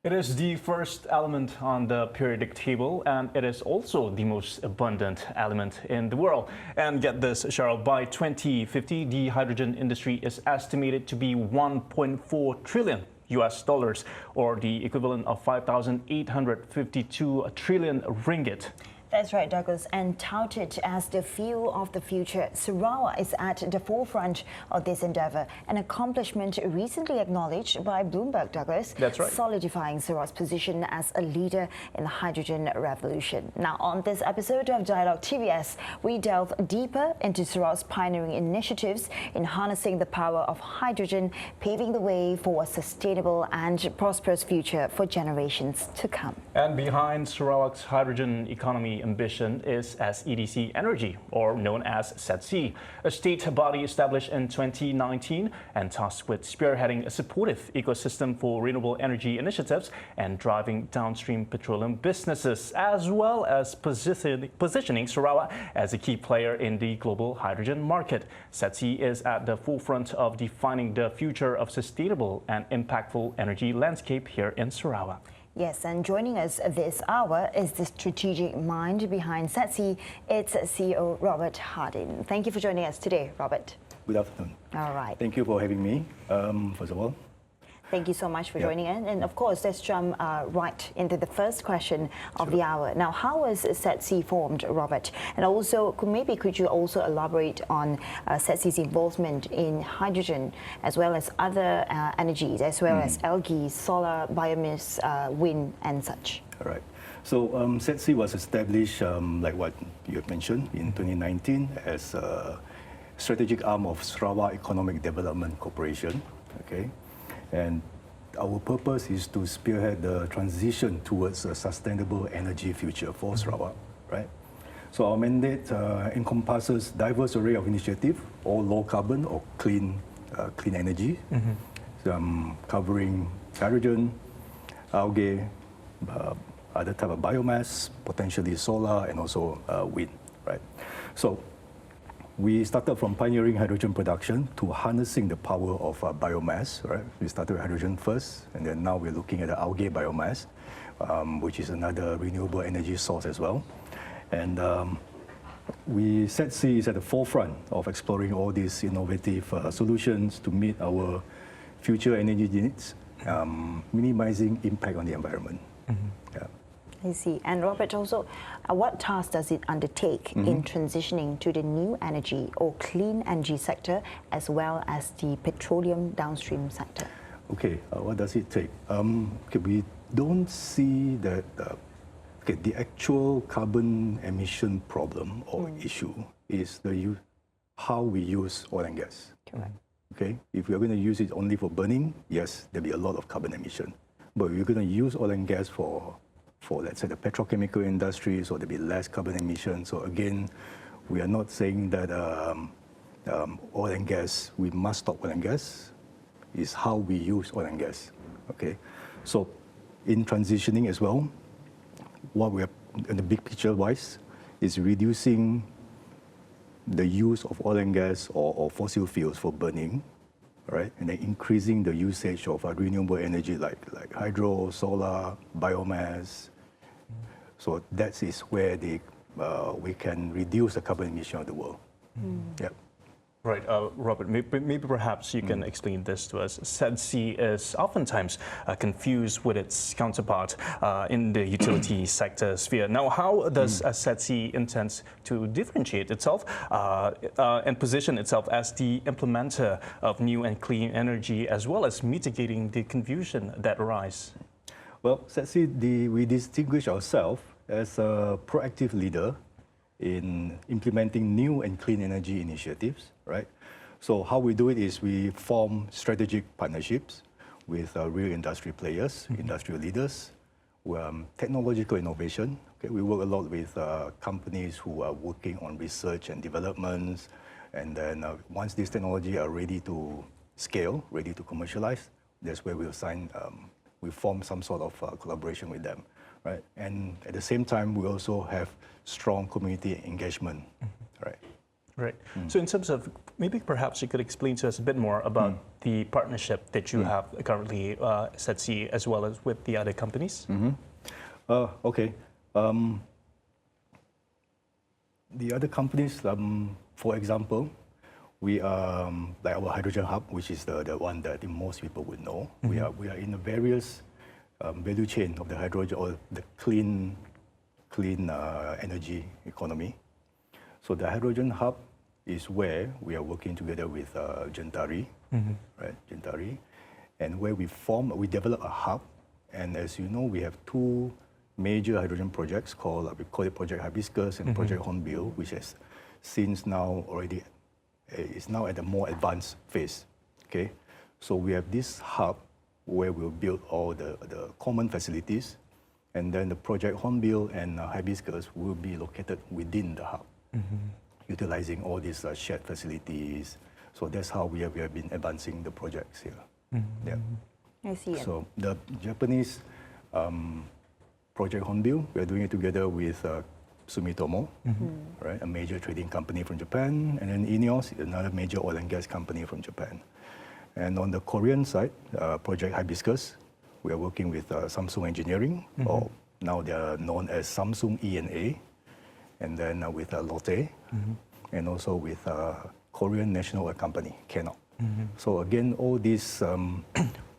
It is the first element on the periodic table, and it is also the most abundant element in the world. And get this, Cheryl, by 2050, the hydrogen industry is estimated to be $1.4 trillion US dollars, or the equivalent of 5,852 trillion ringgit. That's right, Douglas. And touted as the fuel of the future, Sarawak is at the forefront of this endeavour, an accomplishment recently acknowledged by Bloomberg, Douglas. That's right. Solidifying Sarawak's position as a leader in the hydrogen revolution. Now, on this episode of Dialog TVS, we delve deeper into Sarawak's pioneering initiatives in harnessing the power of hydrogen, paving the way for a sustainable and prosperous future for generations to come. And behind Sarawak's hydrogen economy ambition is SEDC Energy, or known as SEDCE, a state body established in 2019 and tasked with spearheading a supportive ecosystem for renewable energy initiatives and driving downstream petroleum businesses, as well as positioning Sarawak as a key player in the global hydrogen market. SEDCE is at the forefront of defining the future of sustainable and impactful energy landscape here in Sarawak. Yes, and joining us this hour is the strategic mind behind SEDCE. It's CEO Robert Hardin. Thank you for joining us today, Robert. Good afternoon. All right. Thank you for having me, first of all. Thank you so much for joining in. And of course, let's jump right into the first question of the hour. Now, how was SEDCE formed, Robert? And also, could you also elaborate on SEDCE's involvement in hydrogen, as well as other energies, as well as algae, solar, biomass, wind, and such? All right. So SEDCE was established, like what you have mentioned, in 2019 as a strategic arm of Sarawak Economic Development Corporation. Okay. And our purpose is to spearhead the transition towards a sustainable energy future for Sarawak, right? So our mandate encompasses diverse array of initiatives, all low carbon or clean energy, covering hydrogen, algae, other type of biomass, potentially solar, and also wind, right? So we started from pioneering hydrogen production to harnessing the power of biomass, right? We started with hydrogen first, and then now we're looking at the algae biomass, which is another renewable energy source as well. And SEDCE is at the forefront of exploring all these innovative solutions to meet our future energy needs, minimizing impact on the environment. Yeah. I see. And Robert, also, what task does it undertake in transitioning to the new energy or clean energy sector, as well as the petroleum downstream sector? Okay, what does it take? Okay, we don't see that the actual carbon emission problem or issue is how we use oil and gas. Correct. Okay, if we're going to use it only for burning, yes, there'll be a lot of carbon emission. But if we're going to use oil and gas for let's say the petrochemical industry, so there'll be less carbon emissions. So again, we are not saying that oil and gas, we must stop oil and gas. Is how we use oil and gas. Okay, so in transitioning as well, what we are in the big picture wise is reducing the use of oil and gas or fossil fuels for burning, right? And then increasing the usage of renewable energy like hydro, solar, biomass. So that is where we can reduce the carbon emission of the world. Yep. Right, Robert, maybe perhaps you can explain this to us. SEDCE is oftentimes confused with its counterpart in the utility sector sphere. Now, how does SEDCE intend to differentiate itself and position itself as the implementer of new and clean energy, as well as mitigating the confusion that arises? Well, SEDCE, we distinguish ourselves as a proactive leader in implementing new and clean energy initiatives, right? So how we do it is we form strategic partnerships with real industry players, industrial leaders, technological innovation. Okay, we work a lot with companies who are working on research and developments, and then once these technology are ready to scale, ready to commercialize, that's where we'll we form some sort of collaboration with them, right? And at the same time, we also have strong community engagement, right? Right. So in terms of, maybe perhaps you could explain to us a bit more about the partnership that you have currently, SEDCE, as well as with the other companies. Okay. The other companies, for example, we are like our hydrogen hub, which is the one that most people would know. We are in the various value chain of the hydrogen or the clean energy economy. So the hydrogen hub is where we are working together with Gentari, right? Gentari, and where we develop a hub. And as you know, we have two major hydrogen projects we call it Project Hibiscus and Project Hornbill, which has since now already is now at a more advanced phase. Okay, so we have this hub where we'll build all the common facilities, and then the Project Hornbill and Hibiscus will be located within the hub, utilizing all these shared facilities. So that's how we have been advancing the projects here. Yeah. I see. So the Japanese Project Hornbill, we are doing it together with Sumitomo, right, a major trading company from Japan, and then INEOS, another major oil and gas company from Japan. And on the Korean side, Project Hibiscus, we are working with Samsung Engineering, or now they are known as Samsung E&A, and then with Lotte, and also with Korean National Oil Company, KNOC. So again, all these,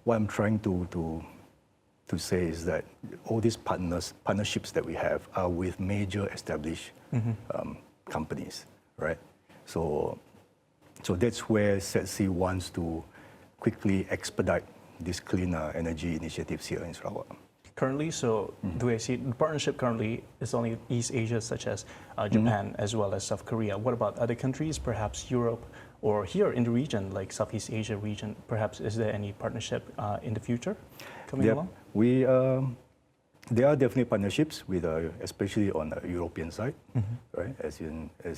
what I'm trying to say is that all these partnerships that we have are with major established companies, right? So that's where SEDCE wants to quickly expedite these clean energy initiatives here in Sarawak. Currently, so the way I see it, the partnership currently is only East Asia, such as Japan as well as South Korea. What about other countries, perhaps Europe, or here in the region, like Southeast Asia region? Perhaps is there any partnership in the future coming along? There are definitely partnerships with, especially on the European side, right? As I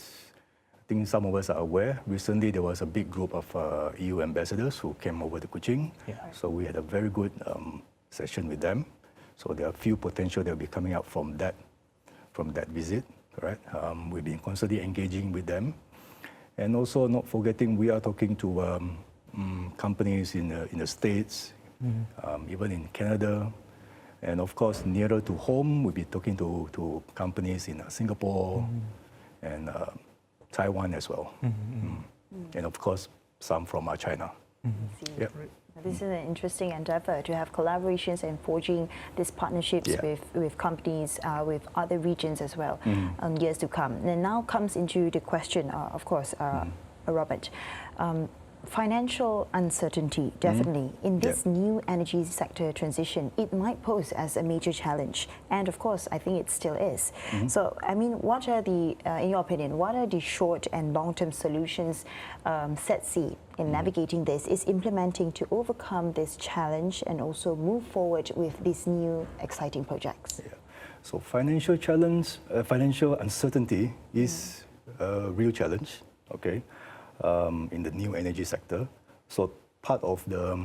think some of us are aware, recently there was a big group of EU ambassadors who came over to Kuching. So we had a very good session with them. So there are a few potential that will be coming out from that visit, right? We've been constantly engaging with them. And also not forgetting, we are talking to companies in the States, even in Canada. And of course, nearer to home, we'll be talking to companies in Singapore and Taiwan as well. And of course, some from China. Yep. This is an interesting endeavor to have collaborations and forging these partnerships with companies, with other regions as well, in years to come. And now comes into the question, of course, Robert. Financial uncertainty, definitely. In this new energy sector transition, it might pose as a major challenge. And of course, I think it still is. So, I mean, what are in your opinion, what are the short and long-term solutions SEDCE in navigating this is implementing to overcome this challenge and also move forward with these new exciting projects? So financial challenge, financial uncertainty is a real challenge, okay? In the new energy sector. So part of the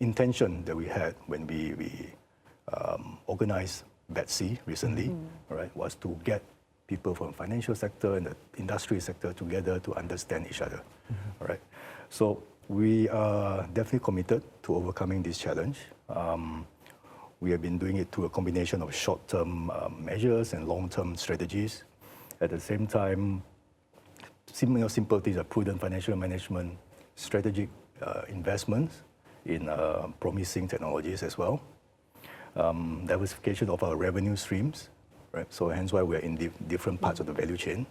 intention that we had when we organized BETC recently, right, was to get people from financial sector and the industry sector together to understand each other, right? So we are definitely committed to overcoming this challenge. We have been doing it through a combination of short-term measures and long-term strategies. At the same time, simple things are prudent financial management, strategic investments in promising technologies as well, diversification of our revenue streams, right? So hence why we're in different parts of the value chain.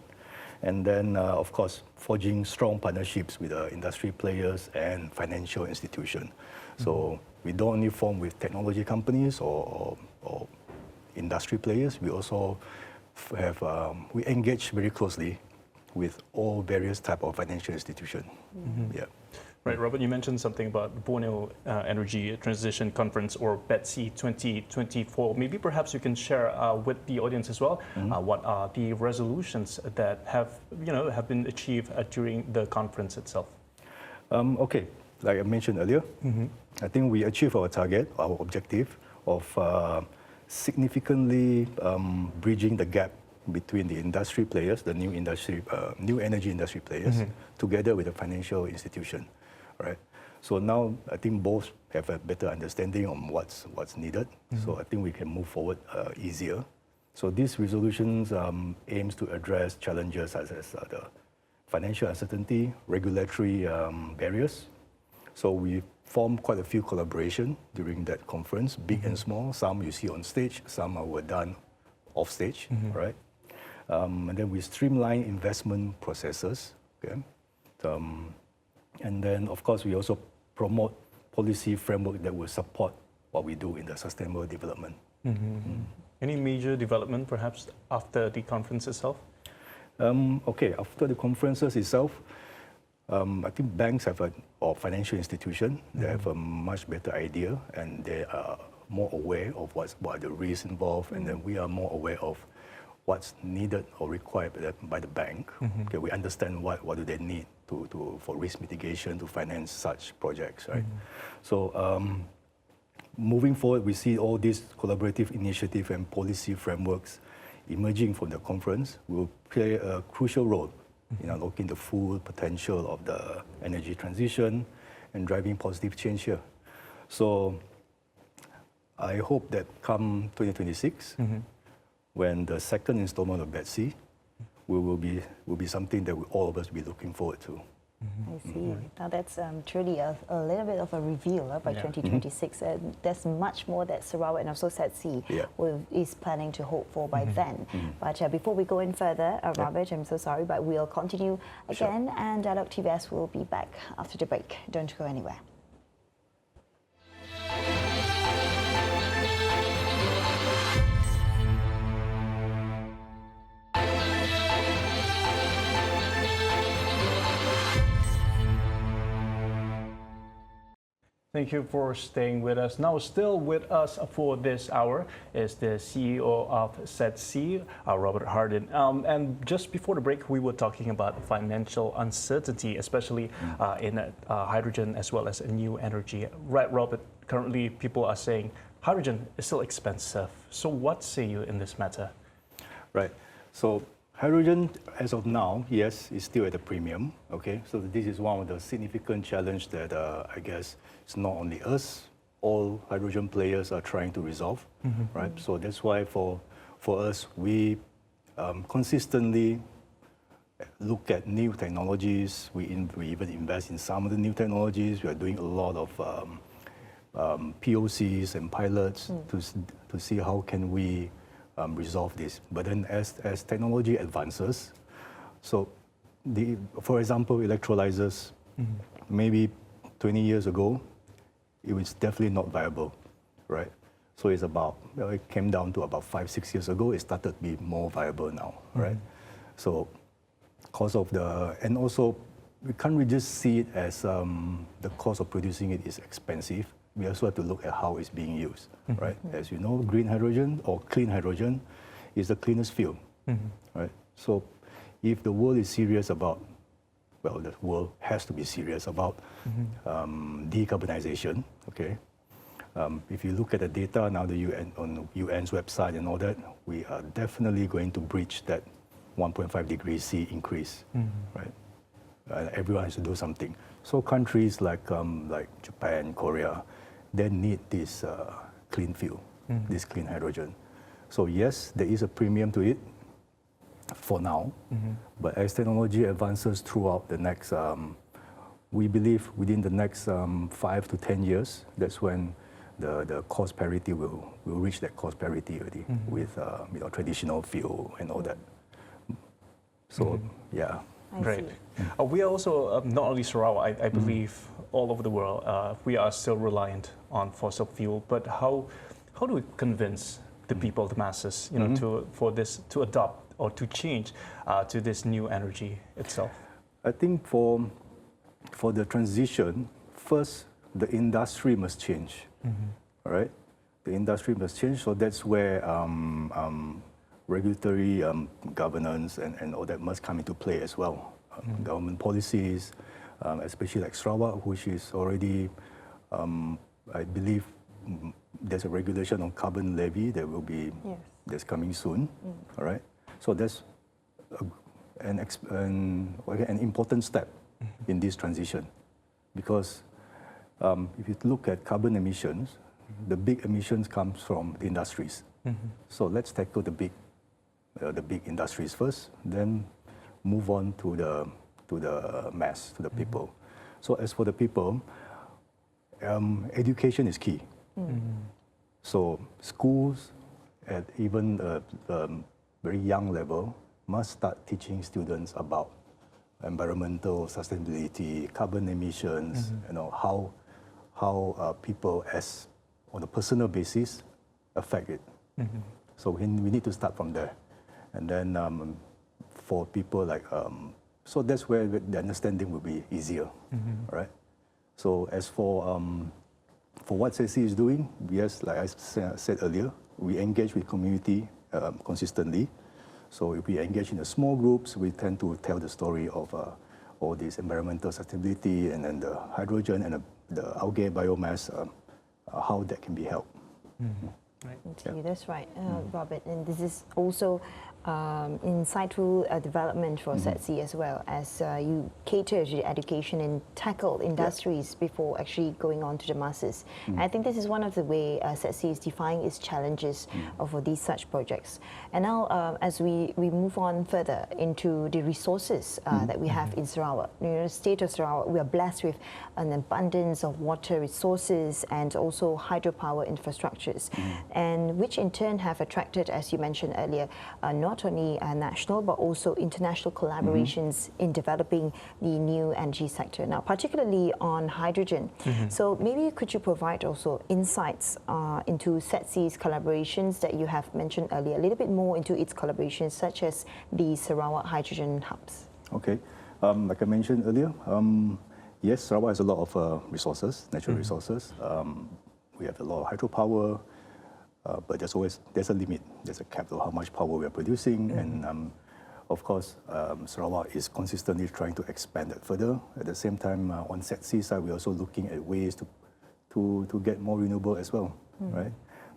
And then, of course, forging strong partnerships with industry players and financial institutions. So we don't only form with technology companies or industry players, we also have, we engage very closely with all various type of financial institutions. Right, Robert, you mentioned something about Borneo Energy Transition Conference, or BETC 2024. Maybe perhaps you can share with the audience as well what are the resolutions that have been achieved during the conference itself. Okay, like I mentioned earlier, I think we achieved our target, our objective of significantly bridging the gap between the industry players, the new energy industry players, together with the financial institution, right? So now I think both have a better understanding on what's needed. So I think we can move forward easier. So these resolutions aims to address challenges such as the financial uncertainty, regulatory barriers. So we formed quite a few collaboration during that conference, big and small. Some you see on stage, some were done off stage, right? And then we streamline investment processes, okay? And then of course we also promote policy framework that will support what we do in the sustainable development. Any major development perhaps after the conference itself? Okay, after the conferences itself, I think banks or financial institutions, they have a much better idea and they are more aware of what are the risks involved, and then we are more aware of what's needed or required by the bank. Okay, we understand what do they need for risk mitigation to finance such projects, right? So moving forward, we see all these collaborative initiatives and policy frameworks emerging from the conference will play a crucial role in unlocking the full potential of the energy transition and driving positive change here. So I hope that come 2026, when the second installment of SEDCE will be something that all of us will be looking forward to. I see. Now that's truly a little bit of a reveal by 2026. There's much more that Sarawak and also SEDCE is planning to hope for by then. But before we go in further, Robert, I'm so sorry, but we'll continue again, and Dialog TVS will be back after the break. Don't go anywhere. Thank you for staying with us. Now, still with us for this hour is the CEO of SEDCE, Robert Hardin. And just before the break, we were talking about financial uncertainty, especially in hydrogen as well as new energy. Right, Robert, currently people are saying hydrogen is still expensive. So what say you in this matter? Right. So hydrogen, as of now, yes, is still at a premium. Okay, so this is one of the significant challenges that I guess it's not only us, all hydrogen players are trying to resolve, right? So that's why for us, we consistently look at new technologies. We even invest in some of the new technologies. We are doing a lot of POCs and pilots to see how can we resolve this. But then as technology advances, so for example, electrolyzers, maybe 20 years ago, it was definitely not viable, right? So it's it came down to about 5-6 years ago, it started to be more viable now, right? So because of and also we can't really just see it as the cost of producing it is expensive. We also have to look at how it's being used, right? As you know, green hydrogen or clean hydrogen is the cleanest fuel, right? So if the world is serious about, well, the world has to be serious about decarbonization, okay? If you look at the data now, on UN's website and all that, we are definitely going to breach that 1.5 degrees C increase, right? Everyone has to do something. So countries like Japan, Korea, they need this clean fuel, this clean hydrogen. So yes, there is a premium to it for now, but as technology advances throughout the next, we believe within the next 5 to 10 years, that's when the cost parity will reach that cost parity already with traditional fuel and all that. So yeah. Great. We are also, not only Sarawak, I believe all over the world, we are still reliant on fossil fuel. But how do we convince the people, the masses, to adopt or to change to this new energy itself? I think for the transition, first the industry must change, all right? The industry must change, so that's where regulatory governance and all that must come into play as well. Government policies, especially like Sarawak, which is already, I believe, there's a regulation on carbon levy that will be that's coming soon. All right. So that's an important step in this transition, because if you look at carbon emissions, the big emissions comes from the industries. So let's tackle the big industries first, then move on to the mass, to the people. So as for the people, education is key. So schools at even a very young level must start teaching students about environmental sustainability, carbon emissions, how people as on a personal basis affect it. So we need to start from there. And then for people like, so that's where the understanding will be easier, right? So as for what SEDCE is doing, yes, like I said earlier, we engage with community consistently. So if we engage in the small groups, we tend to tell the story of all this environmental sustainability and then the hydrogen and the algae biomass, how that can be helped. Right. Yeah. That's right, Robert. And this is also insightful development for SEDCE as well, as you cater to the education and tackle industries before actually going on to the masses. I think this is one of the ways SEDCE is defying its challenges for these such projects. And now, as we move on further into the resources that we have in Sarawak, the state of Sarawak, we are blessed with an abundance of water resources and also hydropower infrastructures, and which in turn have attracted, as you mentioned earlier, not only national but also international collaborations in developing the new energy sector. Now, particularly on hydrogen. So maybe could you provide also insights into SEDCE's collaborations that you have mentioned earlier, a little bit more into its collaborations, such as the Sarawak hydrogen hubs? Okay, like I mentioned earlier, yes, Sarawak has a lot of resources, natural resources. We have a lot of hydropower. But there's a limit, there's a cap to how much power we are producing, and of course, Sarawak is consistently trying to expand that further. At the same time, on SEDCE side, we're also looking at ways to get more renewable as well, right?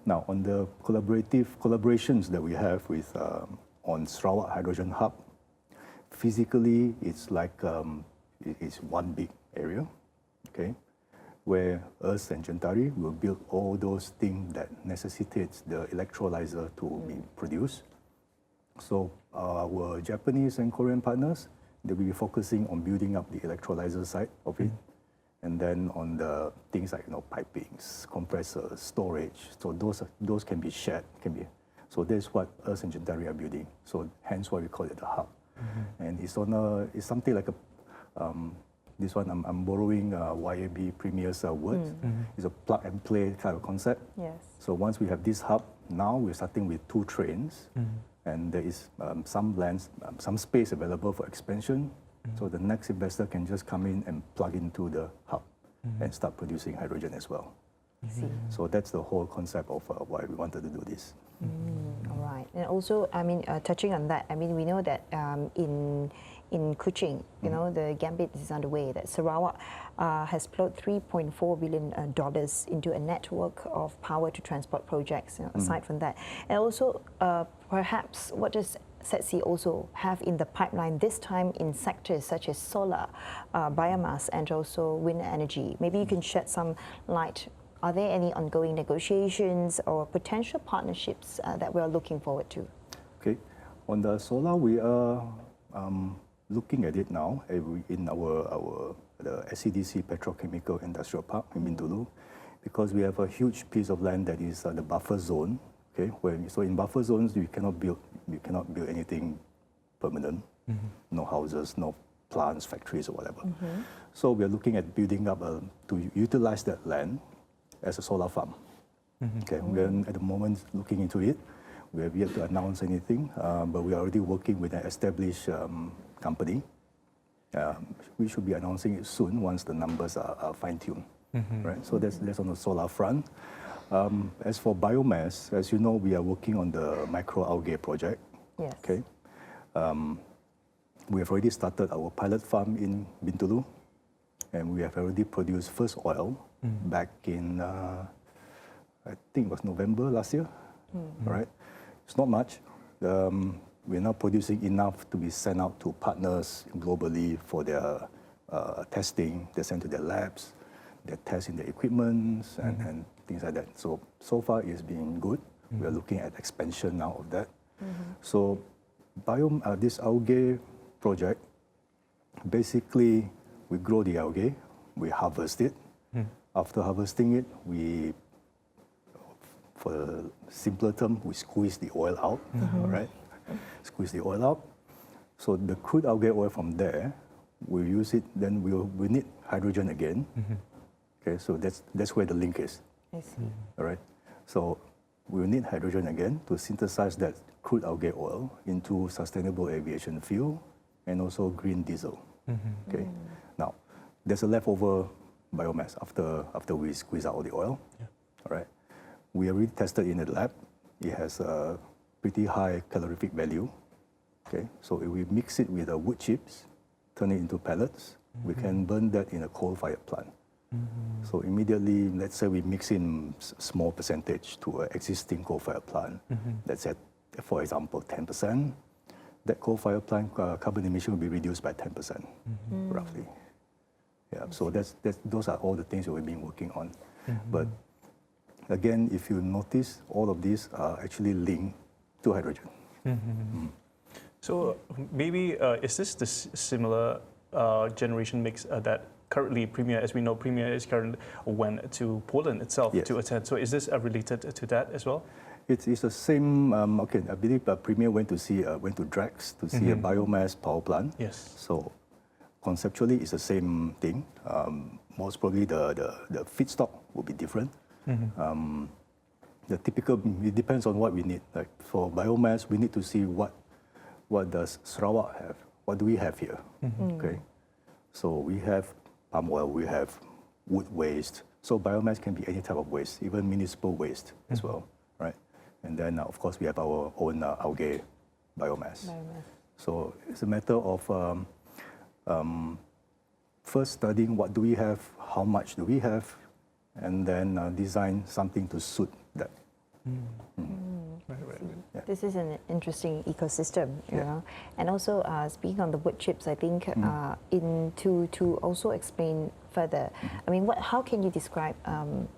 Now, on the collaborations that we have with on Sarawak Hydrogen Hub, physically it's like it's one big area, okay, where us and Gentari will build all those things that necessitates the electrolyzer to be produced. So our Japanese and Korean partners, they will be focusing on building up the electrolyzer side of it, and then on the things like pipings, compressors, storage. So those can be shared, so that's what us and Gentari are building. So hence why we call it the hub, and it's something like a this one I'm borrowing YAB Premier's words. It's a plug and play kind of concept. Yes. So once we have this hub, now we're starting with 2 trains, and there is some lands, some space available for expansion. So the next investor can just come in and plug into the hub and start producing hydrogen as well. So that's the whole concept of why we wanted to do this. All right. And also, I mean, touching on that, I mean, we know that in Kuching, the gambit is underway, that Sarawak has plowed $3.4 billion into a network of power to transport projects, aside from that. And also, perhaps, what does SEDCE also have in the pipeline this time in sectors such as solar, biomass, and also wind energy? Maybe you can shed some light. Are there any ongoing negotiations or potential partnerships that we are looking forward to? Okay. On the solar, we are looking at it now in the SEDC Petrochemical Industrial Park in Bintulu, because we have a huge piece of land that is the buffer zone. Okay, so in buffer zones you cannot build anything permanent, no houses, no plants, factories, or whatever. So we are looking at building up to utilize that land as a solar farm. Okay, we are at the moment looking into it. We have yet to announce anything, but we are already working with an established company. We should be announcing it soon once the numbers are fine-tuned. Right? So that's on the solar front. As for biomass, as you know, we are working on the microalgae project. Yes. Okay. We have already started our pilot farm in Bintulu, and we have already produced first oil back in, I think it was November last year. Right? It's not much. we're now producing enough to be sent out to partners globally for their testing. They send to their labs, they test in their equipment and things like that. So far it's been good. We are looking at expansion now of that. So this algae project, basically we grow the algae, we harvest it. After harvesting it, for a simpler term, we squeeze the oil out, right? Squeeze the oil out. So the crude algae oil from there, we'll use it, then we need hydrogen again. Okay, so that's where the link is. I see. All right. So we'll need hydrogen again to synthesize that crude algae oil into sustainable aviation fuel and also green diesel. Okay. Now, there's a leftover biomass after we squeeze out all the oil. All right. We already tested in the lab. It has a pretty high calorific value. Okay. So if we mix it with the wood chips, turn it into pellets, we can burn that in a coal-fired plant. So immediately, let's say we mix in small percentage to an existing coal-fired plant. Let's say, for example, 10%. That coal-fired plant carbon emission will be reduced by 10%, roughly. Yeah. So those are all the things that we've been working on. But again, if you notice, all of these are actually linked to hydrogen. So maybe is this the similar generation mix that currently Premier, as we know, Premier is currently went to Poland itself to attend. So is this related to that as well? It's the same. Okay, I believe Premier went to Drax to see a biomass power plant. Yes. So conceptually, it's the same thing. Most probably the feedstock will be different. The typical, it depends on what we need. Like for biomass, we need to see what does Sarawak have? What do we have here? Okay, so we have palm oil, we have wood waste. So biomass can be any type of waste, even municipal waste as well, right? And then of course we have our own algae biomass. So it's a matter of first studying what do we have, how much do we have, and then design something to suit that. This is an interesting ecosystem, you know. And also, speaking on the wood chips, I think to also explain further, I mean, how can you describe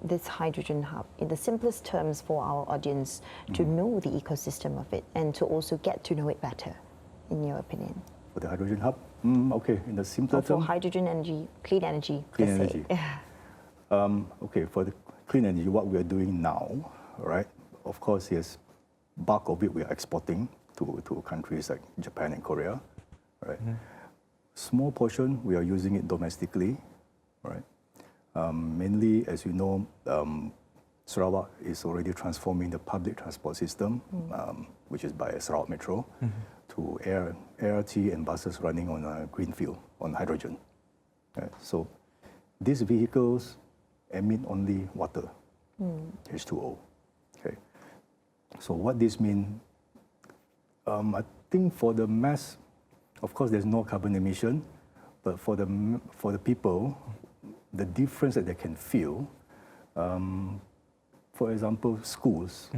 this hydrogen hub in the simplest terms for our audience to know the ecosystem of it and to also get to know it better, in your opinion? For the hydrogen hub, okay, in the simpler term. For hydrogen energy, clean energy. Clean energy. Okay, for the clean energy, what we are doing now, right? Of course, yes, bulk of it we are exporting to countries like Japan and Korea, right? Small portion we are using it domestically, right? Mainly, as you know, Sarawak is already transforming the public transport system, which is by Sarawak Metro, to ART and buses running on a green fuel, on hydrogen. Right? So these vehicles emit only water, H2O. Okay. So what this means, I think for the mass, of course there's no carbon emission, but for the people, the difference that they can feel, for example, schools.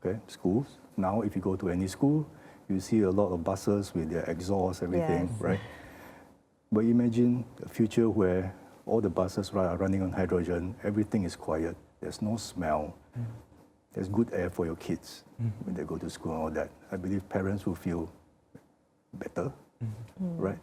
Okay, schools. Now if you go to any school, you see a lot of buses with their exhaust, everything, right? But imagine a future where all the buses are running on hydrogen, everything is quiet, there's no smell, there's good air for your kids when they go to school and all that. I believe parents will feel better, right?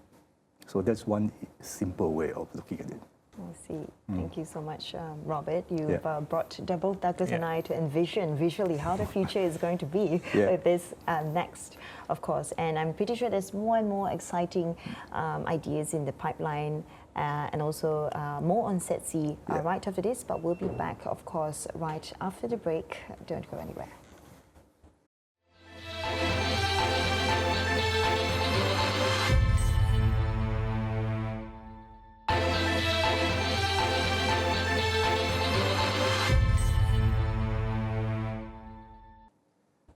So that's one simple way of looking at it. I see. Thank you so much, Robert. You've brought both Douglas and I to envision visually how the future is going to be with this next, of course. And I'm pretty sure there's more and more exciting ideas in the pipeline and also more on SEDCE right after this. But we'll be back, of course, right after the break. Don't go anywhere.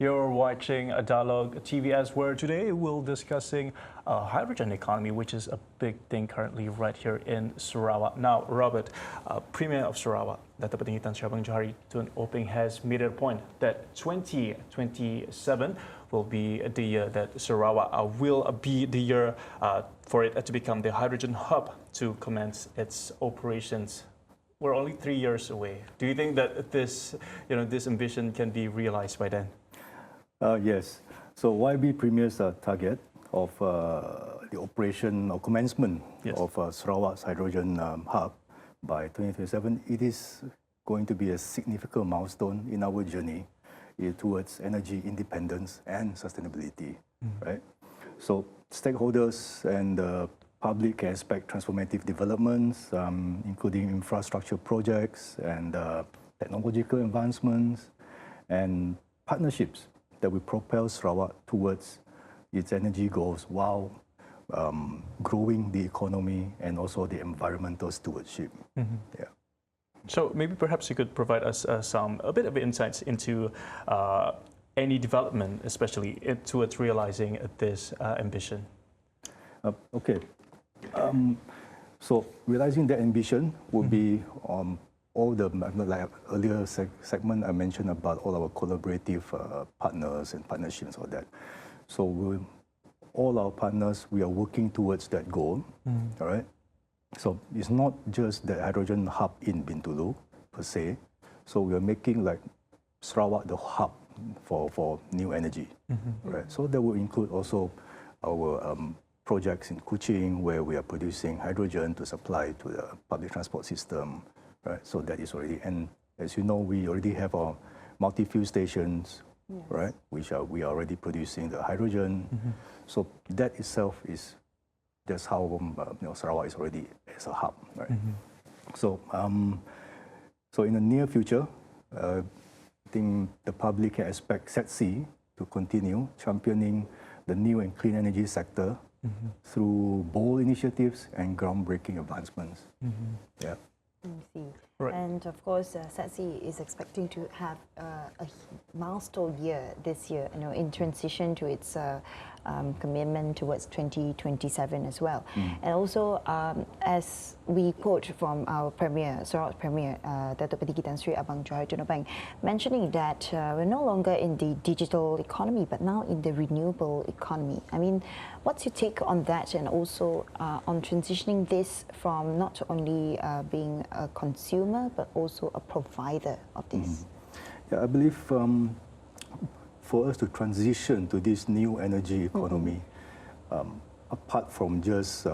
You're watching a Dialog TVS, where today we're discussing hydrogen economy, which is a big thing currently right here in Sarawak. Now, Robert, Premier of Sarawak, Dato' Petinggi Tan Sri Abang Johari Tun Oping, has made it a point that 2027 will be the year that Sarawak will be the year for it to become the hydrogen hub to commence its operations. We're only 3 years away. Do you think that this ambition can be realized by then? Yes. So YB Premier's target of the operation or commencement of Sarawak's hydrogen hub by 2027, it is going to be a significant milestone in our journey towards energy independence and sustainability, right? So stakeholders and the public can expect transformative developments, including infrastructure projects and technological advancements and partnerships that will propel Sarawak towards its energy goals while growing the economy and also the environmental stewardship. Yeah. So maybe perhaps you could provide us a bit of insights into any development, especially towards realizing this ambition. Okay. So realizing that ambition would be all the, like earlier segment I mentioned about all our collaborative partners and partnerships, all that. So all our partners, we are working towards that goal, all right? So it's not just the hydrogen hub in Bintulu per se. So we are making like Sarawak the hub for new energy, right? So that will include also our projects in Kuching, where we are producing hydrogen to supply to the public transport system, right? So that is already, and as you know, we already have our multi-fuel stations, right? Which we are already producing the hydrogen. So that itself is just how Sarawak is already as a hub, right? So, so in the near future, I think the public can expect SEDCE to continue championing the new and clean energy sector through bold initiatives and groundbreaking advancements. Yeah. I see. Right. And of course, SEDCE is expecting to have a milestone year this year, in transition to its commitment towards 2027 as well. And also, as we quote from our Premier, Sarawak's Premier, Dato' Petinggi Tan Sri Abang Johari Tun Oping, mentioning that we're no longer in the digital economy, but now in the renewable economy. I mean, what's your take on that, and also on transitioning this from not only being a consumer, but also a provider of this? Yeah, I believe for us to transition to this new energy economy, apart from just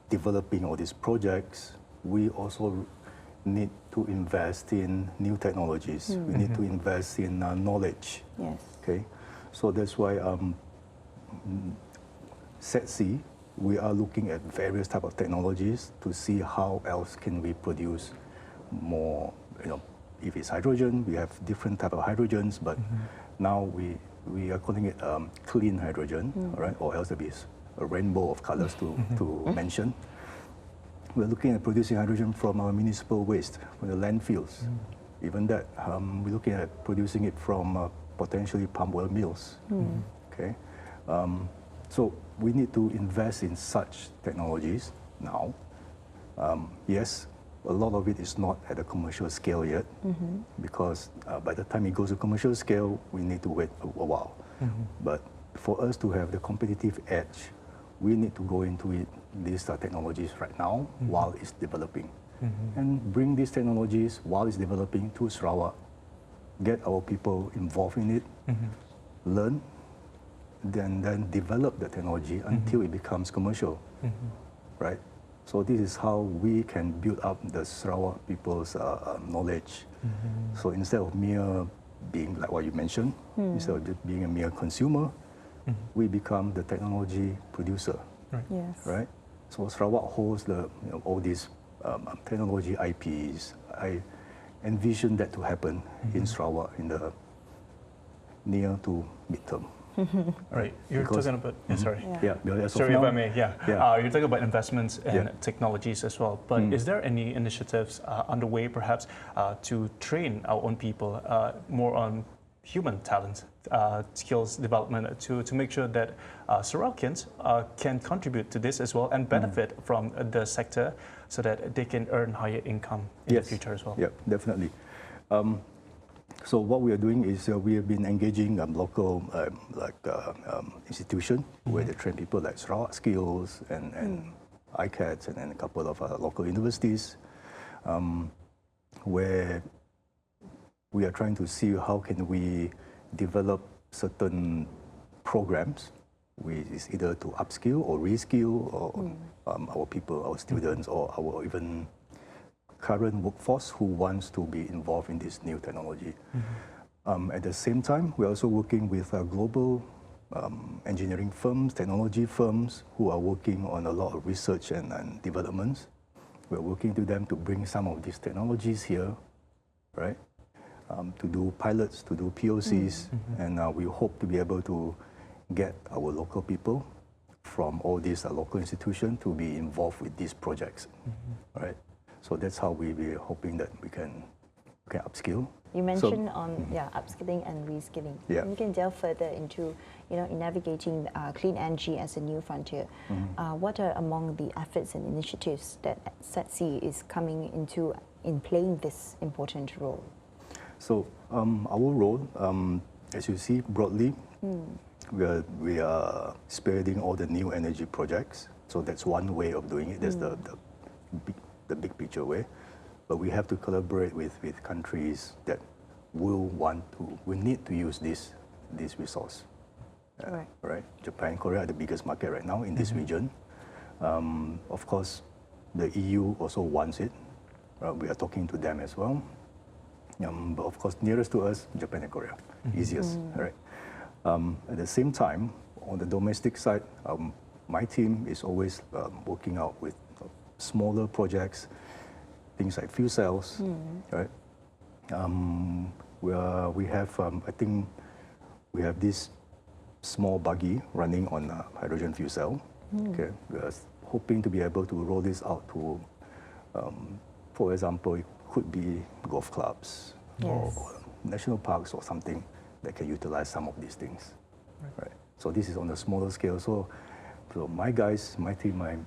developing all these projects, we also need to invest in new technologies. We need to invest in knowledge. Yes. Okay, so that's why SEDCE, we are looking at various types of technologies to see how else can we produce more, if it's hydrogen, we have different type of hydrogens, but now we are calling it clean hydrogen, all right, or else there is a rainbow of colors to mention. We're looking at producing hydrogen from our municipal waste, from the landfills. Even that, we're looking at producing it from potentially palm oil mills. Okay, so we need to invest in such technologies now. Yes, a lot of it is not at a commercial scale yet, because by the time it goes to commercial scale, we need to wait a while. But for us to have the competitive edge, we need to go into these technologies right now while it's developing, and bring these technologies while it's developing to Sarawak, get our people involved in it, learn, then develop the technology until it becomes commercial, right? So this is how we can build up the Sarawak people's knowledge. So instead of mere being, like what you mentioned, instead of just being a mere consumer, we become the technology producer, Yes. right? So Sarawak holds all these technology IPs. I envision that to happen in Sarawak in the near to midterm. Right. You're talking about, sorry. Sorry if I may, you're talking about investments and technologies as well, but is there any initiatives underway perhaps to train our own people more on human talent, skills development to make sure that Sarawakians can contribute to this as well and benefit from the sector so that they can earn higher income in the future as well. Yeah, definitely. So what we are doing is we have been engaging local institutions where they train people like Sarawak Skills and ICATs and a couple of local universities, where we are trying to see how can we develop certain programs, which is either to upskill or reskill or our people, our students, or our even current workforce who wants to be involved in this new technology. At the same time, we're also working with global engineering firms, technology firms who are working on a lot of research and developments. We're working to them to bring some of these technologies here, right? To do pilots, to do POCs, and we hope to be able to get our local people from all these local institutions to be involved with these projects, right? So that's how we're hoping that we can upskill. You mentioned upskilling and reskilling. Yeah. You can delve further into, in navigating clean energy as a new frontier. What are among the efforts and initiatives that SEDCE is coming into in playing this important role? So our role, as you see broadly, we are spearheading all the new energy projects. So that's one way of doing it. That's the big picture way. But we have to collaborate with countries that will need to use this resource. Right? Japan and Korea are the biggest market right now in this region. Of course, the EU also wants it. We are talking to them as well. But of course, nearest to us, Japan and Korea, easiest, right? At the same time, on the domestic side, my team is always working out with smaller projects, things like fuel cells, right? We have, I think, we have this small buggy running on a hydrogen fuel cell. Okay, we are hoping to be able to roll this out to, for example, it could be golf clubs or national parks or something that can utilize some of these things. Right. So this is on a smaller scale. So my guys, my team,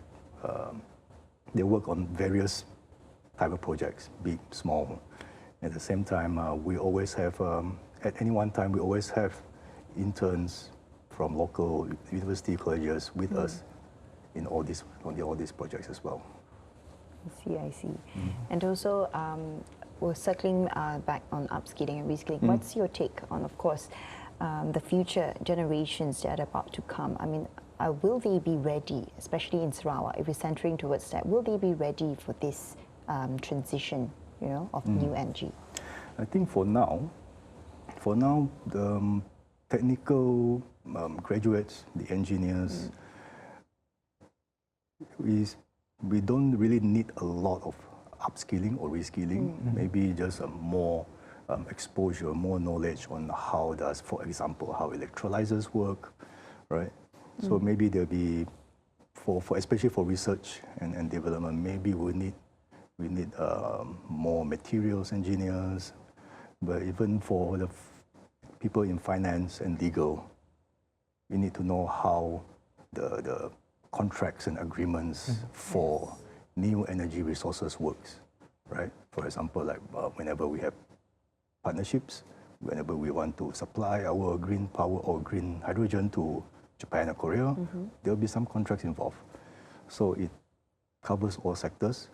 they work on various type of projects, big, small. At the same time, we always have, at any one time, we always have interns from local university colleges with us in all these projects as well. I see. And also, we're circling back on upskilling and reskilling. What's your take on, of course, the future generations that are about to come? I mean, will they be ready, especially in Sarawak, if we're centering towards that, will they be ready for this transition, of new energy? I think for now, the technical graduates, the engineers, we don't really need a lot of upskilling or reskilling. Maybe just more exposure, more knowledge on how does, for example, how electrolyzers work, right? So maybe there'll be, especially for research and development, maybe we need more materials engineers. But even for the people in finance and legal, we need to know how the contracts and agreements for new energy resources works, right? For example, like whenever we have partnerships, whenever we want to supply our green power or green hydrogen to Japan or Korea, there will be some contracts involved. So it covers all sectors.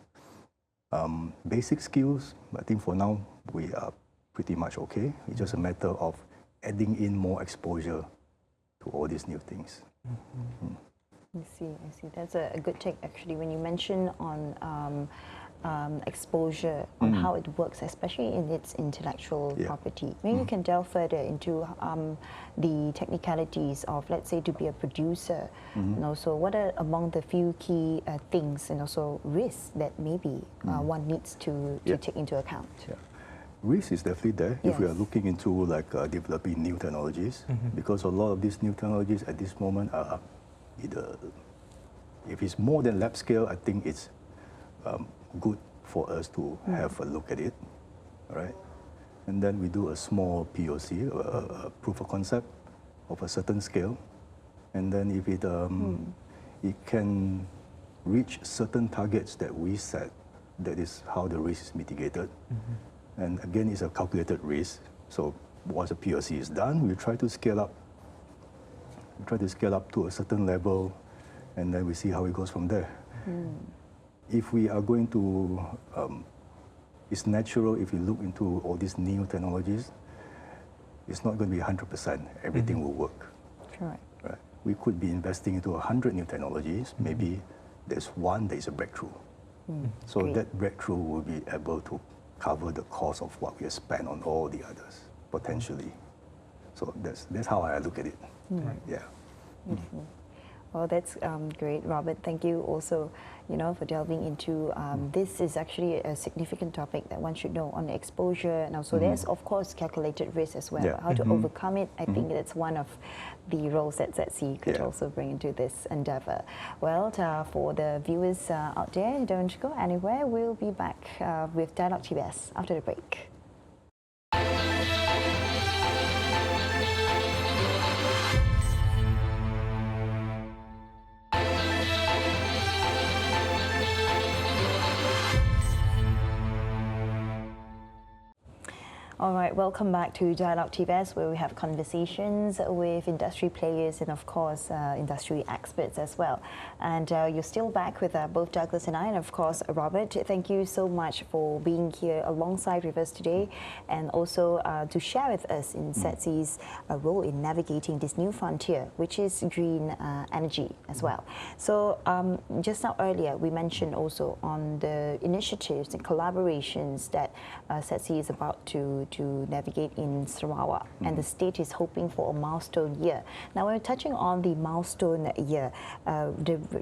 Basic skills, I think for now we are pretty much okay. It's just a matter of adding in more exposure to all these new things. I see. That's a good take, actually, when you mention on exposure on how it works, especially in its intellectual property. Maybe you can delve further into the technicalities of, let's say, to be a producer, and also what are among the few key things and also risks that maybe one needs to take into account. Risk is definitely there if we are looking into developing new technologies, because a lot of these new technologies at this moment are either, if it's more than lab scale, I think it's good for us to have a look at it, right? and then we do a small POC, a proof of concept of a certain scale, and then if it can reach certain targets that we set, that is how the risk is mitigated. And again, it's a calculated risk. So once a POC is done, we try to scale up. We try to scale up to a certain level, and then we see how it goes from there. If we are going to, it's natural if you look into all these new technologies, it's not going to be 100%, everything will work. Correct. Right? We could be investing into 100 new technologies, maybe there's one that is a breakthrough. So Great. that breakthrough will be able to cover the cost of what we have spent on all the others, potentially. So that's how I look at it. Yeah. Well, that's great, Robert. Thank you also, for delving into this is actually a significant topic that one should know on the exposure. Now, so there's of course calculated risk as well. Yeah. But how to overcome it? I think that's one of the roles that SEDCE could also bring into this endeavor. Well, for the viewers out there, don't go anywhere. We'll be back with Dialog TVS after the break. All right, welcome back to Dialog TVS, where we have conversations with industry players and, of course, industry experts as well. And you're still back with both Douglas and I, and of course, Robert. Thank you so much for being here alongside with us today, and also to share with us in SEDCE's role in navigating this new frontier, which is green energy as well. So just now earlier, we mentioned also on the initiatives and collaborations that SEDCE is about to navigate in Sarawak, and the state is hoping for a milestone year. Now, we're touching on the milestone year.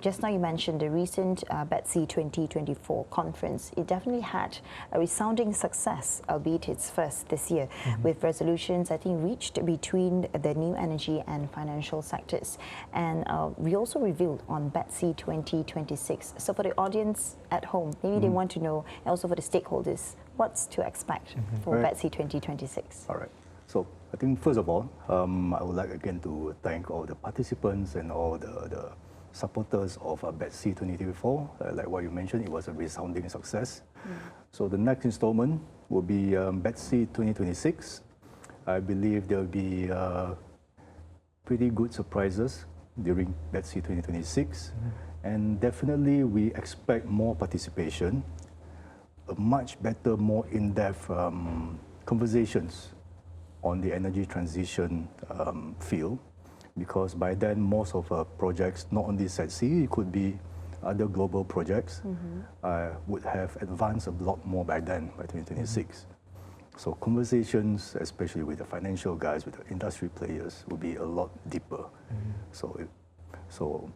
Just now you mentioned the recent SEDCE 2024 conference. It definitely had a resounding success, albeit it's first this year, with resolutions, I think, reached between the new energy and financial sectors. And we also revealed on SEDCE 2026. So for the audience at home, maybe they want to know, and also for the stakeholders, what's to expect for SEDCE 2026? All right. So I think first of all, I would like again to thank all the participants and all the supporters of SEDCE 2024. Like what you mentioned, it was a resounding success. So the next installment will be SEDCE 2026. I believe there will be pretty good surprises during SEDCE 2026. And definitely we expect more participation, a much better, more in-depth conversations on the energy transition field, because by then most of our projects, not only SEDCE, it could be other global projects, would have advanced a lot more by then, by 2026. So conversations, especially with the financial guys, with the industry players, will be a lot deeper. So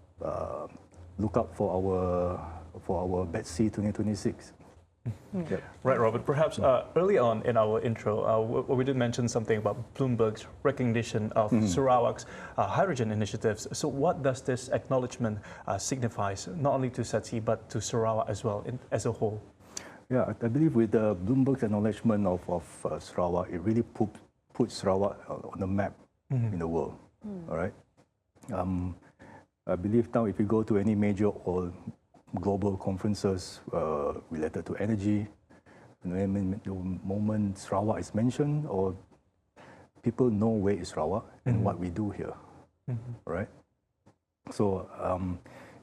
look out for our SEDCE 2026. Right, Robert. Perhaps early on in our intro, we did mention something about Bloomberg's recognition of Sarawak's hydrogen initiatives. So what does this acknowledgement signify, not only to SEDCE, but to Sarawak as well, as a whole? Yeah, I believe with Bloomberg's acknowledgement of Sarawak, it really put Sarawak on the map in the world. All right. I believe now if you go to any major or global conferences related to energy, the moment Sarawak is mentioned, or people know where is Sarawak and what we do here, right? So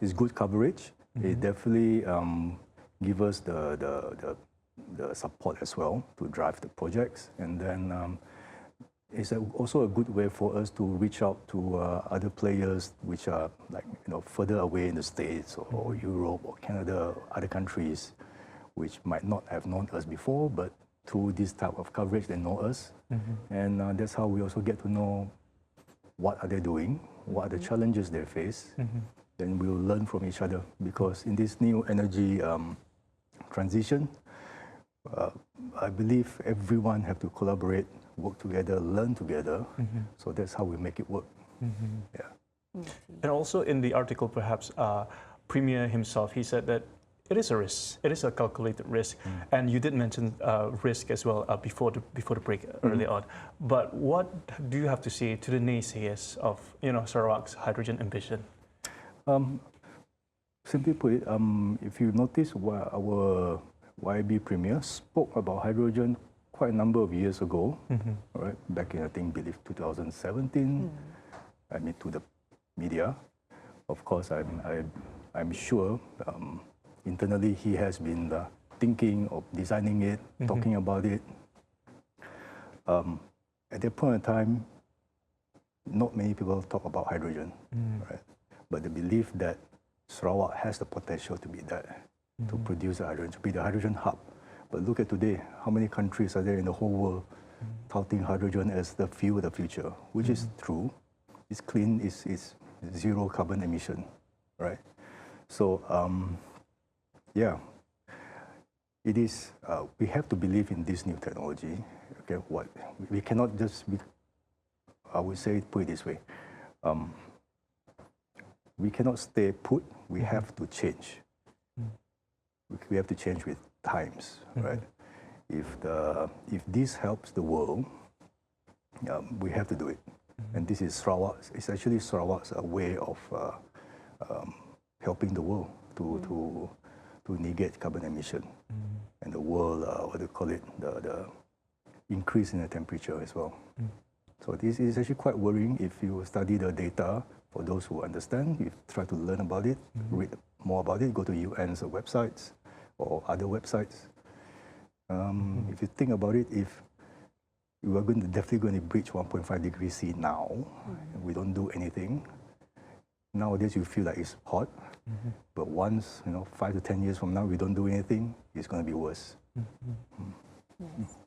it's good coverage. It definitely gives us the support as well to drive the projects, and then it's also a good way for us to reach out to other players which are further away in the States or Europe or Canada, other countries which might not have known us before, but through this type of coverage they know us. And that's how we also get to know what are they doing, what are the challenges they face. Then we'll learn from each other, because in this new energy transition, I believe everyone have to collaborate, work together, learn together. So that's how we make it work. Yeah. And also in the article, perhaps Premier himself, he said that it is a risk. It is a calculated risk, and you did mention risk as well before the break earlier on. But what do you have to say to the naysayers of Sarawak's hydrogen ambition? Simply put it, if you notice, our YB Premier spoke about hydrogen quite a number of years ago, right? Back in, I think, believe 2017. I mean, to the media. Of course, I'm sure internally he has been thinking of designing it, talking about it. At that point in time, not many people talk about hydrogen, right? But the belief that Sarawak has the potential to be that, to produce hydrogen, to be the hydrogen hub. But look at today, how many countries are there in the whole world touting hydrogen as the fuel of the future, which is true. It's clean, it's zero carbon emission, right? So, yeah, it is, we have to believe in this new technology. Okay, we cannot just, I would say, put it this way. We cannot stay put, we have to change. We have to change with times, right? If this helps the world, we have to do it. And this is Sarawak's, it's actually Sarawak's way of helping the world to negate carbon emission. And the world, what do you call it, the increase in the temperature as well. So this is actually quite worrying if you study the data. For those who understand, you try to learn about it, read more about it, go to UN's websites or other websites. If you think about it, if we are definitely going to breach 1.5 degrees C now, and we don't do anything, nowadays you feel like it's hot, but once, 5 to 10 years from now, we don't do anything, it's going to be worse. Yes.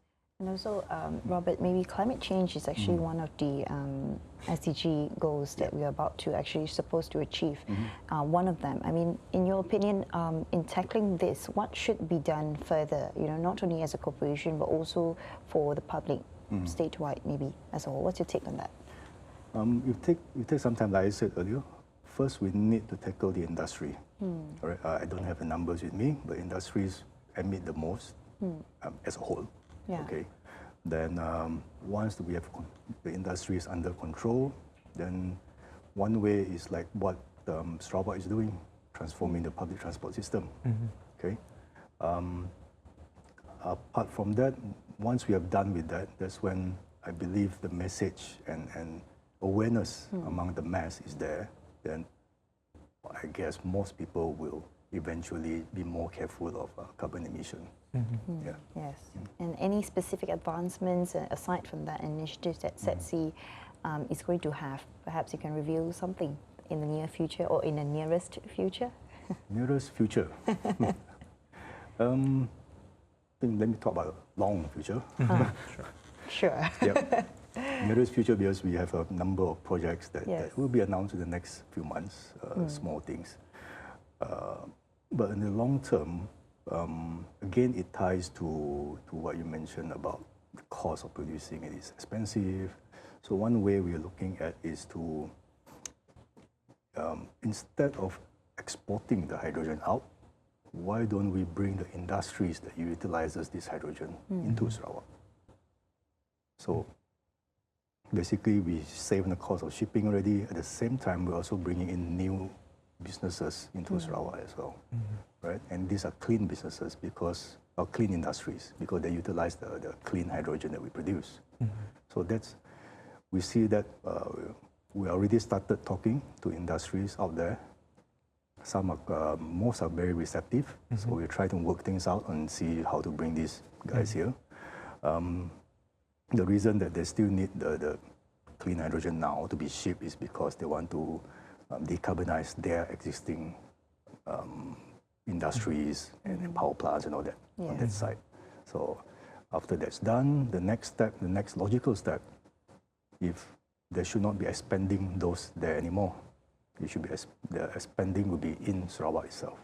And also, Robert, maybe climate change is actually one of the SDG goals that we are about to actually supposed to achieve. One of them. I mean, in your opinion, in tackling this, what should be done further? Not only as a corporation, but also for the public, statewide, maybe as a whole. What's your take on that? You take some time, like I said earlier. First, we need to tackle the industry. All right? I don't have the numbers with me, but industries emit the most as a whole. Yeah. Okay. Then once we have the industry is under control, then one way is like what Sarawak is doing, transforming the public transport system. Okay. Apart from that, once we have done with that, that's when I believe the message and awareness among the mass is there. Then I guess most people will eventually be more careful of carbon emission. Yeah. Yes. And any specific advancements aside from that initiative that SEDCE is going to have? Perhaps you can reveal something in the near future or in the nearest future? Nearest future. Let me talk about long future. Sure. Yep. Nearest future, because we have a number of projects that will be announced in the next few months, small things. But in the long term, again, it ties to what you mentioned about the cost of producing it is expensive. So one way we are looking at is to, instead of exporting the hydrogen out, why don't we bring the industries that utilizes this hydrogen into Sarawak? So basically, we save on the cost of shipping already. At the same time, we're also bringing in new businesses into Sarawak as well, right? And these are clean businesses or clean industries because they utilize the clean hydrogen that we produce. So we see that we already started talking to industries out there. Most are very receptive, so we try to work things out and see how to bring these guys here. The reason that they still need the clean hydrogen now to be shipped is because they want to decarbonize their existing industries and power plants and all that on that side. So after that's done, the next logical step, if they should not be expanding those there anymore, the expanding will be in Sarawak itself.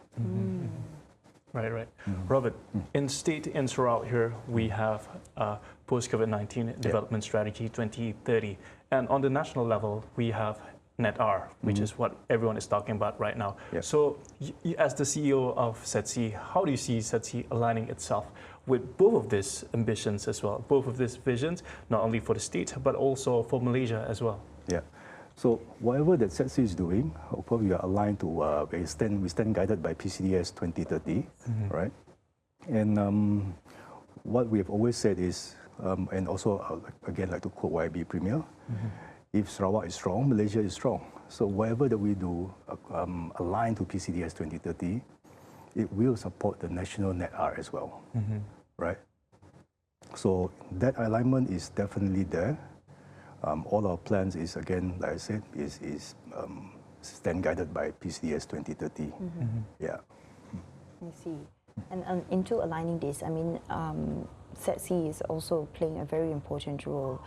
Right. Robert, in Sarawak here, we have post-COVID-19 development strategy 2030. And on the national level, we have net R, which is what everyone is talking about right now. Yeah. So as the CEO of SEDCE, how do you see SEDCE aligning itself with both of these ambitions as well, both of these visions, not only for the state, but also for Malaysia as well? Yeah. So whatever that SEDCE is doing, of course, we are aligned to, we stand guided by PCDS 2030, right? And what we have always said is, and also again, like to quote YB Premier, if Sarawak is strong, Malaysia is strong. So whatever that we do aligned to PCDS 2030, it will support the national net R as well, right? So that alignment is definitely there. All our plans is, again, like I said, is stand guided by PCDS 2030. Yeah. I see. And into aligning this, I mean, SEDCE is also playing a very important role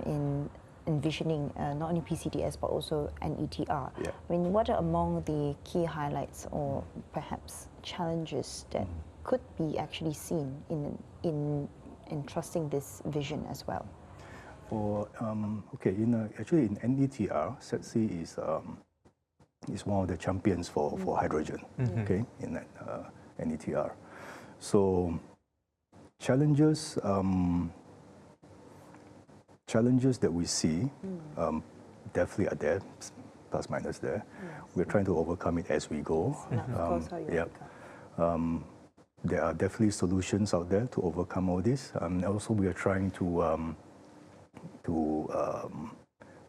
in envisioning not only PCDS but also NETR. Yeah. I mean, what are among the key highlights or perhaps challenges that could be actually seen in entrusting this vision as well? For okay, actually in NETR, SEDCE is one of the champions for hydrogen. Okay, in that NETR. So challenges that we see definitely are there, plus minus there. We're trying to overcome it as we go. There are definitely solutions out there to overcome all this. Also, we are trying to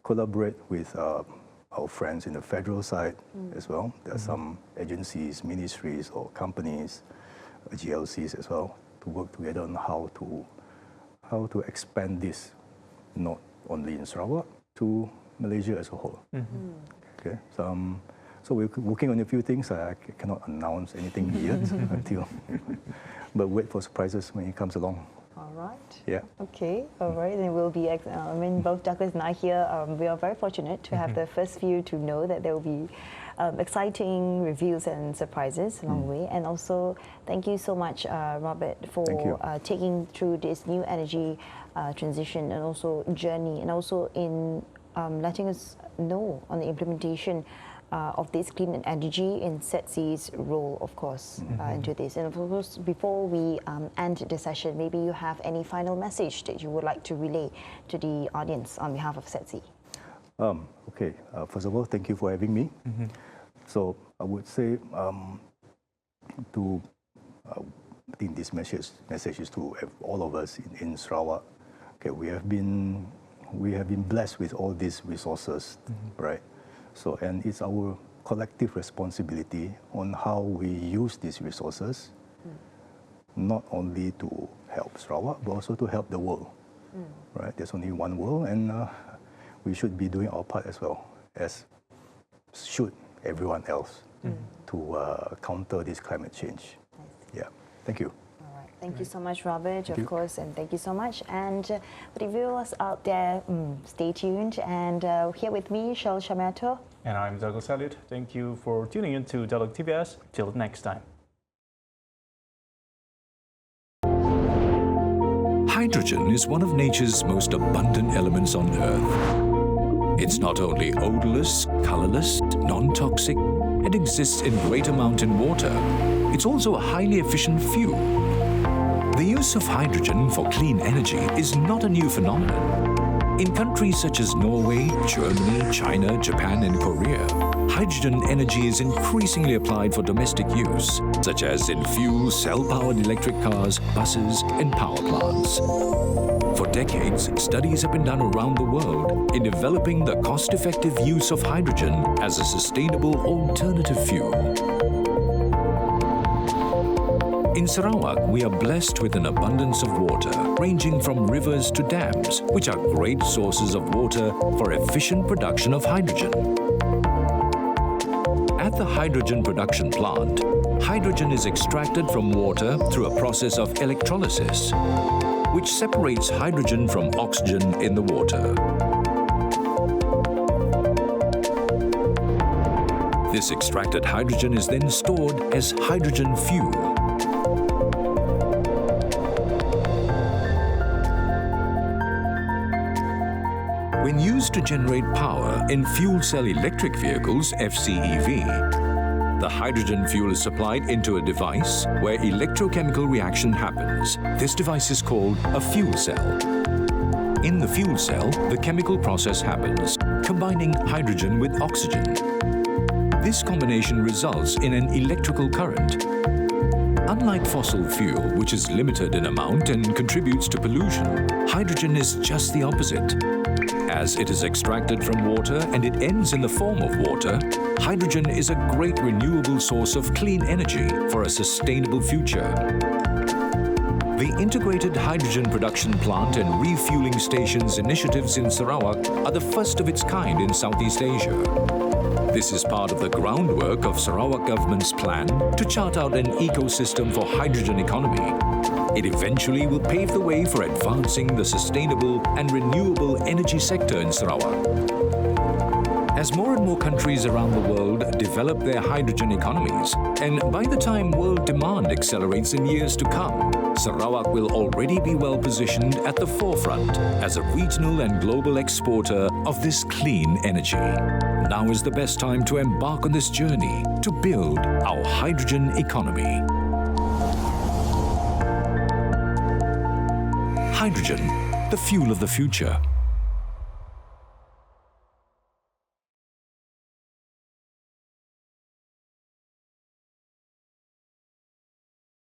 collaborate with our friends in the federal side as well. There are some agencies, ministries, or companies, GLCs as well, to work together on how to expand this, not only in Sarawak, to Malaysia as a whole. Okay, so we're working on a few things. I cannot announce anything yet until, but wait for surprises when it comes along. All right. Yeah. Okay. All right. And we'll be. I mean, both Douglas and I here. We are very fortunate to have the first few to know that there will be exciting reviews and surprises along the way. And also, thank you so much, Robert, for taking through this new energy transition and also journey, and also in letting us know on the implementation of this clean energy in SEDCE's role, of course, into this. And of course, before we end the session, maybe you have any final message that you would like to relay to the audience on behalf of SEDCE. Okay, first of all, thank you for having me. So I would say I think this message is to all of us in Sarawak. Okay, we have been blessed with all these resources, right? So, and it's our collective responsibility on how we use these resources, not only to help Sarawak, but also to help the world, right? There's only one world, and we should be doing our part as well, as should everyone else, to counter this climate change. Yeah, thank you. Thank you so much, Robert, of course, and thank you so much. And for the viewers out there, stay tuned. And here with me, Shal Shamato. And I'm Douglas Elliott. Thank you for tuning in to Dialog TVS. Till next time. Hydrogen is one of nature's most abundant elements on Earth. It's not only odorless, colorless, non-toxic, it exists in great amount in water. It's also a highly efficient fuel. The use of hydrogen for clean energy is not a new phenomenon. In countries such as Norway, Germany, China, Japan, and Korea, hydrogen energy is increasingly applied for domestic use, such as in fuel cell-powered electric cars, buses, and power plants. For decades, studies have been done around the world in developing the cost-effective use of hydrogen as a sustainable alternative fuel. In Sarawak, we are blessed with an abundance of water, ranging from rivers to dams, which are great sources of water for efficient production of hydrogen. At the hydrogen production plant, hydrogen is extracted from water through a process of electrolysis, which separates hydrogen from oxygen in the water. This extracted hydrogen is then stored as hydrogen fuel. When used to generate power in fuel cell electric vehicles, FCEV, the hydrogen fuel is supplied into a device where electrochemical reaction happens. This device is called a fuel cell. In the fuel cell, the chemical process happens, combining hydrogen with oxygen. This combination results in an electrical current. Unlike fossil fuel, which is limited in amount and contributes to pollution, hydrogen is just the opposite. As it is extracted from water and it ends in the form of water, hydrogen is a great renewable source of clean energy for a sustainable future. The Integrated Hydrogen Production Plant and Refueling Stations initiatives in Sarawak are the first of its kind in Southeast Asia. This is part of the groundwork of Sarawak government's plan to chart out an ecosystem for hydrogen economy. It eventually will pave the way for advancing the sustainable and renewable energy sector in Sarawak. As more and more countries around the world develop their hydrogen economies, and by the time world demand accelerates in years to come, Sarawak will already be well positioned at the forefront as a regional and global exporter of this clean energy. Now is the best time to embark on this journey to build our hydrogen economy. Hydrogen, the fuel of the future.